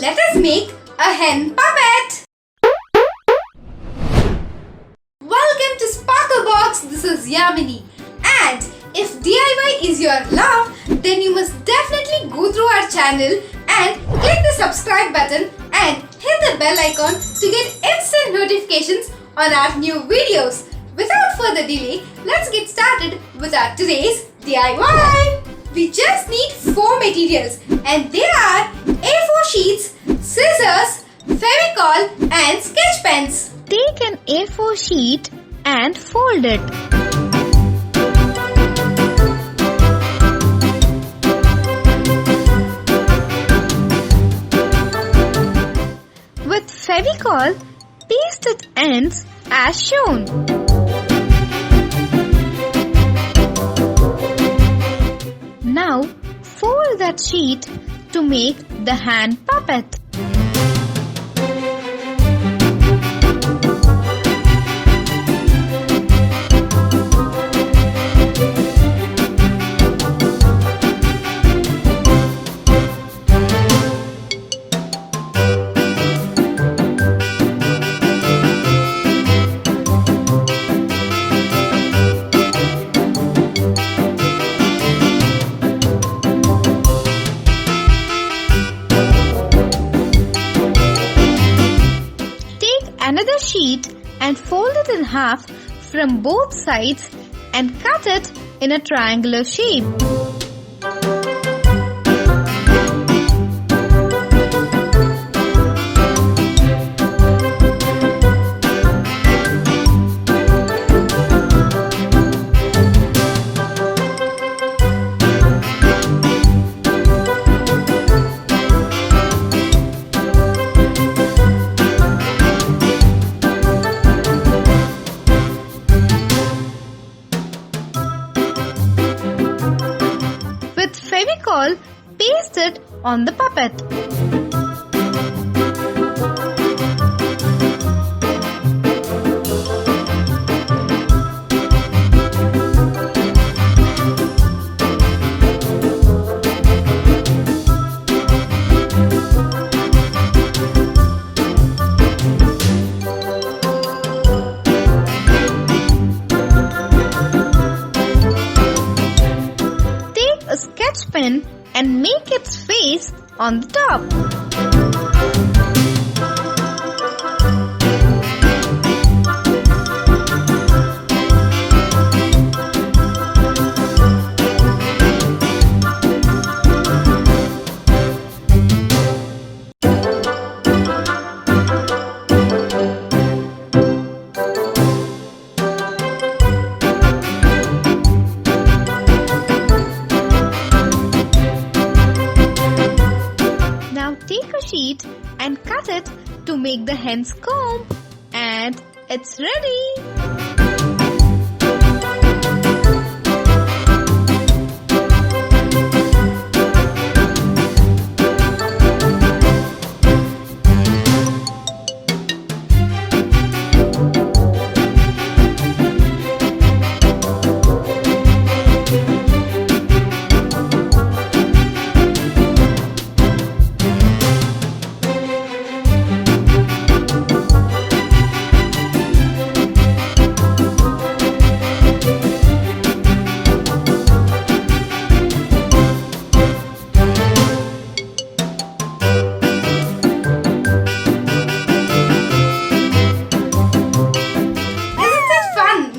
let us make a hen puppet. Welcome to Sparklebox. This is Yamini. And if DIY is your love, then you must definitely go through our channel and click the subscribe button and hit the bell icon to get instant notifications on our new videos. Without further delay, let's get started with our today's DIY. We just need 4 materials and they are A4 sheets, scissors, fevicol and sketch pens. Take an A4 sheet and fold it. With fevicol, paste its ends as shown. Now, fold that sheet to make the hand puppet. Another sheet and fold it in half from both sides and cut it in a triangular shape. With fevicol, paste it on the puppet. A sketch pen and make its face on the top. Take a sheet and cut it to make the hen's comb, and it's ready.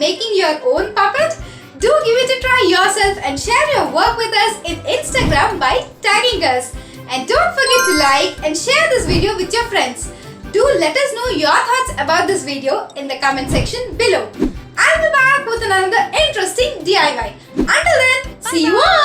Making your own puppet? Do give it a try yourself and share your work with us in Instagram by tagging us. And don't forget to like and share this video with your friends. Do let us know your thoughts about this video in the comment section below. I'll be back with another interesting DIY. Until then, see you all!